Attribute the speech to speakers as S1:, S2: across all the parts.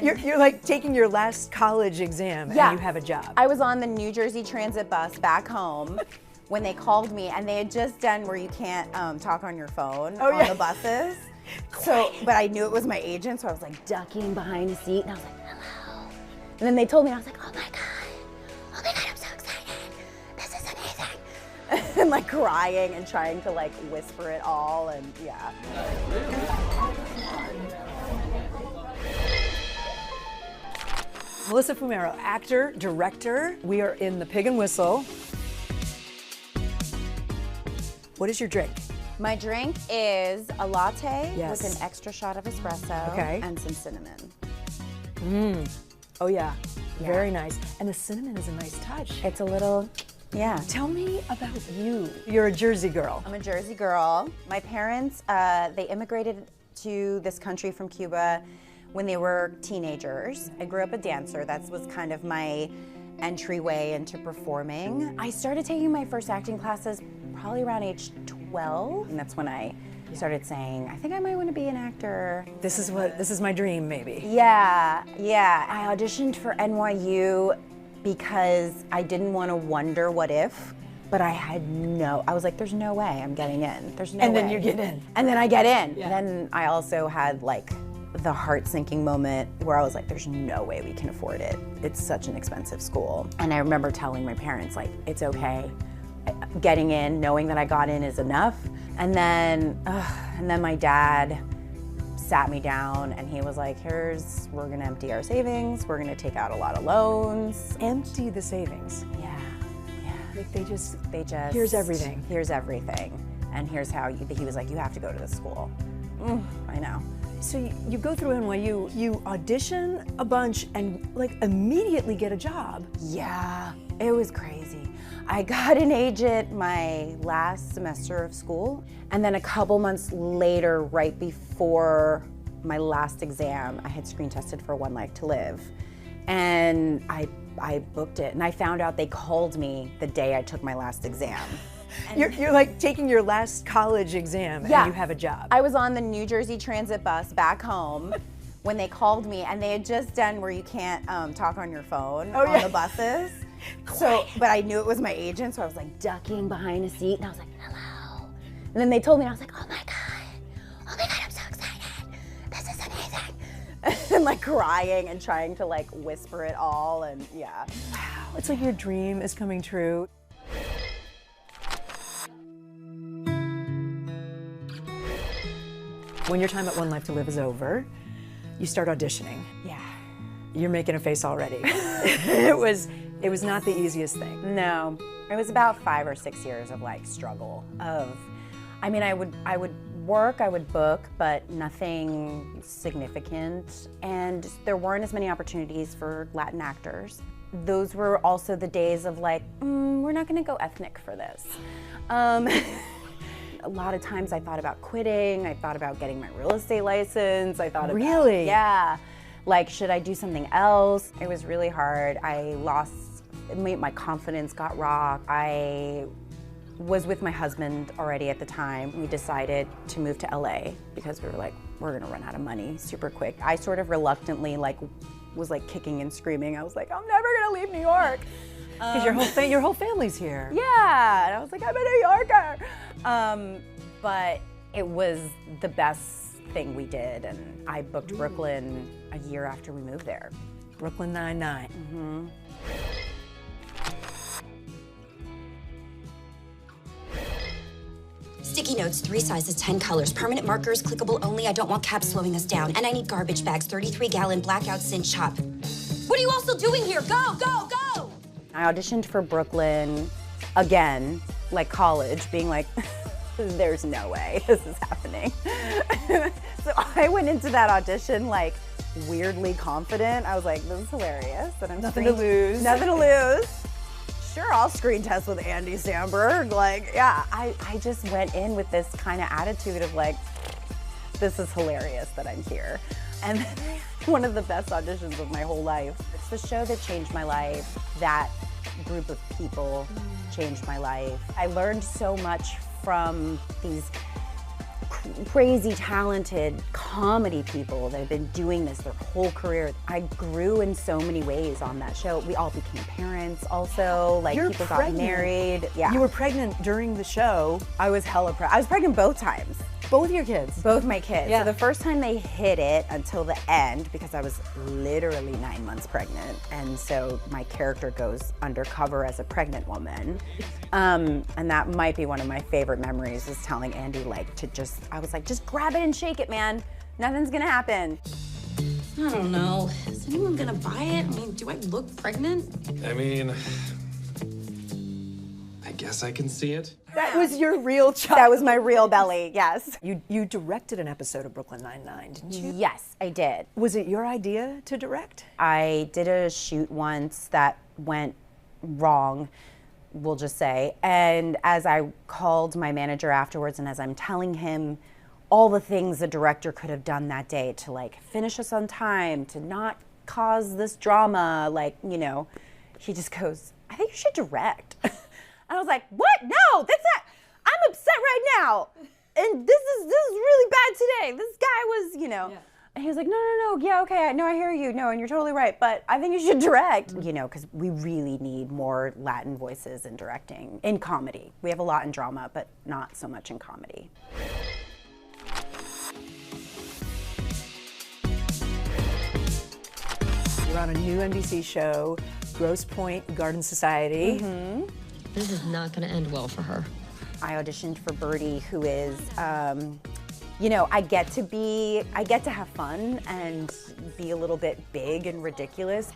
S1: You're like taking your last college exam and you have a job.
S2: I was on the New Jersey Transit bus back home when they called me, and they had just done where you can't talk on your phone on the buses. So, but I knew it was my agent, so I was like ducking behind the seat, and I was like, hello. And then they told me, and I was like, oh my God, I'm so excited. This is amazing. And like crying and trying to like whisper it all, and yeah.
S1: Melissa Fumero, actor, director. We are in the Pig and Whistle. What is your drink?
S2: My drink is a latte with an extra shot of espresso and some cinnamon.
S1: Oh yeah, very nice. And the cinnamon is a nice touch.
S2: It's a little,
S1: Tell me about you. You're a Jersey girl.
S2: I'm a Jersey girl. My parents, they immigrated to this country from Cuba when they were teenagers. I grew up a dancer. That was kind of my entryway into performing. I started taking my first acting classes probably around age 12. And that's when I started saying, I think I might want to be an actor.
S1: This is my dream, maybe.
S2: Yeah. I auditioned for NYU because I didn't want to wonder what if, but I was like, there's no way I'm getting in. There's no way.
S1: And then you get in.
S2: And then I get in. Yeah. And then I also had like the heart-sinking moment where I was like, there's no way we can afford it. It's such an expensive school. And I remember telling my parents, like, it's okay. Getting in, knowing that I got in is enough. And then my dad sat me down and he was like, we're gonna empty our savings. We're gonna take out a lot of loans.
S1: Empty the savings.
S2: Yeah.
S1: Like they just, here's everything.
S2: Here's everything. And here's how, he was like, you have to go to this school. I know.
S1: So you go through NYU, you audition a bunch and like immediately get a job.
S2: Yeah, it was crazy. I got an agent my last semester of school, and then a couple months later, right before my last exam, I had screen tested for One Life to Live. And I booked it, and I found out they called me the day I took my last exam.
S1: You're like taking your last college exam and you have a job.
S2: I was on the New Jersey Transit bus back home when they called me, and they had just done where you can't talk on your phone on the buses. So, but I knew it was my agent, so I was like ducking behind a seat, and I was like, hello. And then they told me, and I was like, oh my God, I'm so excited. This is amazing. And like crying and trying to like whisper it all, and yeah.
S1: Wow, it's like your dream is coming true. When your time at One Life to Live is over, you start auditioning.
S2: Yeah.
S1: You're making a face already. It was not the easiest thing.
S2: No, it was about 5 or 6 years of like struggle I mean, I would work, I would book, but nothing significant. And there weren't as many opportunities for Latin actors. Those were also the days of like, we're not gonna go ethnic for this. A lot of times I thought about quitting, I thought about getting my real estate license, I thought about—
S1: Really?
S2: Yeah. Like, should I do something else? It was really hard. My confidence got rocked. I was with my husband already at the time. We decided to move to LA because we were like, we're gonna run out of money super quick. I sort of reluctantly was like kicking and screaming. I was like, I'm never gonna leave New York.
S1: Because your whole family's here.
S2: Yeah, and I was like, I'm a New Yorker. But it was the best thing we did, and I booked Brooklyn a year after we moved there.
S1: Brooklyn Nine-Nine.
S3: Sticky notes, 3 sizes, 10 colors, permanent markers, clickable only. I don't want caps slowing us down. And I need garbage bags, 33-gallon blackout cinch chop. What are you all still doing here? Go, go, go!
S2: I auditioned for Brooklyn again, like college, being like, there's no way this is happening. So I went into that audition like weirdly confident. I was like, this is hilarious. And I'm
S1: nothing to lose.
S2: Nothing to lose. Sure, I'll screen test with Andy Samberg. Like, yeah, I just went in with this kind of attitude of like, this is hilarious that I'm here. And one of the best auditions of my whole life. It's the show that changed my life. That group of people changed my life. I learned so much from these crazy talented comedy people that have been doing this their whole career. I grew in so many ways on that show. We all became parents also, like
S1: You're
S2: people
S1: pregnant.
S2: got married. Yeah.
S1: You were pregnant during the show.
S2: I was hella pregnant. I was pregnant both times.
S1: Both your kids?
S2: Both my kids.
S1: Yeah.
S2: So the first time they hid it until the end because I was literally 9 months pregnant. And so my character goes undercover as a pregnant woman. And that might be one of my favorite memories is telling Andy like to I was like, just grab it and shake it, man. Nothing's gonna happen.
S3: I don't know. Is anyone gonna buy it? I mean, do I look pregnant?
S4: I mean, I guess I can see it.
S1: That was your real child.
S2: That was my real belly, yes.
S1: You directed an episode of Brooklyn Nine-Nine, didn't you?
S2: Yes, I did.
S1: Was it your idea to direct?
S2: I did a shoot once that went wrong, we'll just say. And as I called my manager afterwards and as I'm telling him all the things the director could have done that day to like finish us on time, to not cause this drama, like, you know, he just goes, I think you should direct. I was like, what? No, that's not, I'm upset right now. And this is really bad today. This guy was, you know. Yeah. And he was like, no, yeah, okay, no, I hear you, no, and you're totally right, but I think you should direct. You know, because we really need more Latin voices in directing, in comedy. We have a lot in drama, but not so much in comedy.
S1: You're on a new NBC show, Grosse Pointe Garden Society.
S5: Mm-hmm. This is not gonna end well for her.
S2: I auditioned for Birdie, who is, you know, I get to have fun and be a little bit big and ridiculous.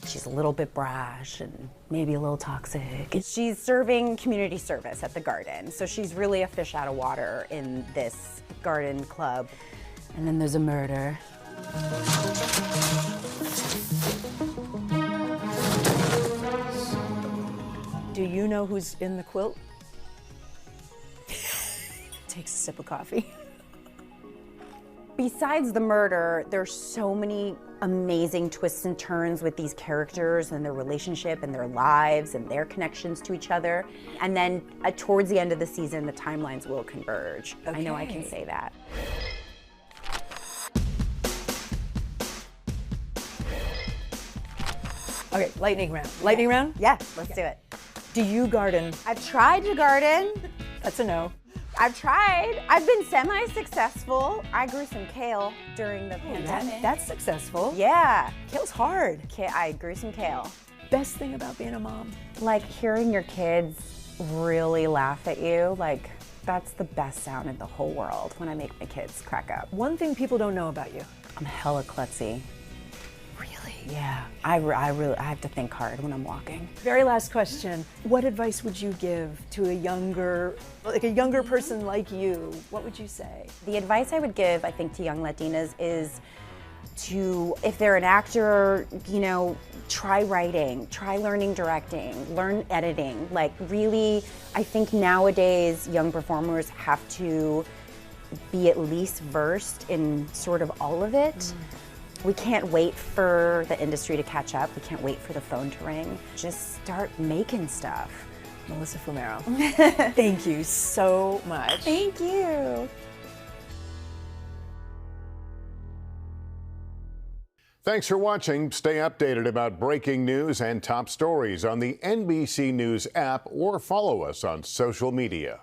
S2: She's a little bit brash and maybe a little toxic. She's serving community service at the garden, so she's really a fish out of water in this garden club. And then there's a murder.
S1: Do you know who's in the quilt? Takes a sip of coffee.
S2: Besides the murder, there's so many amazing twists and turns with these characters and their relationship and their lives and their connections to each other. And then towards the end of the season, the timelines will converge. Okay. I know I can say that.
S1: Okay, lightning round. Lightning round?
S2: Yeah, let's do it.
S1: Do you garden?
S2: I've tried to garden.
S1: That's a no.
S2: I've tried. I've been semi-successful. I grew some kale during the pandemic.
S1: That's successful.
S2: Yeah.
S1: Kale's hard.
S2: I grew some kale.
S1: Best thing about being a mom?
S2: Like hearing your kids really laugh at you, like that's the best sound in the whole world when I make my kids crack up.
S1: One thing people don't know about you.
S2: I'm hella klutzy.
S1: Really?
S2: Yeah, I have to think hard when I'm walking.
S1: Very last question. What advice would you give to a younger person like you? What would you say?
S2: The advice I would give, I think, to young Latinas is to, if they're an actor, you know, try writing, try learning directing, learn editing. Like really, I think nowadays young performers have to be at least versed in sort of all of it. We can't wait for the industry to catch up. We can't wait for the phone to ring. Just start making stuff.
S1: Melissa Fumero, thank you so much.
S2: Thank you.
S6: Thanks for watching. Stay updated about breaking news and top stories on the NBC News app or follow us on social media.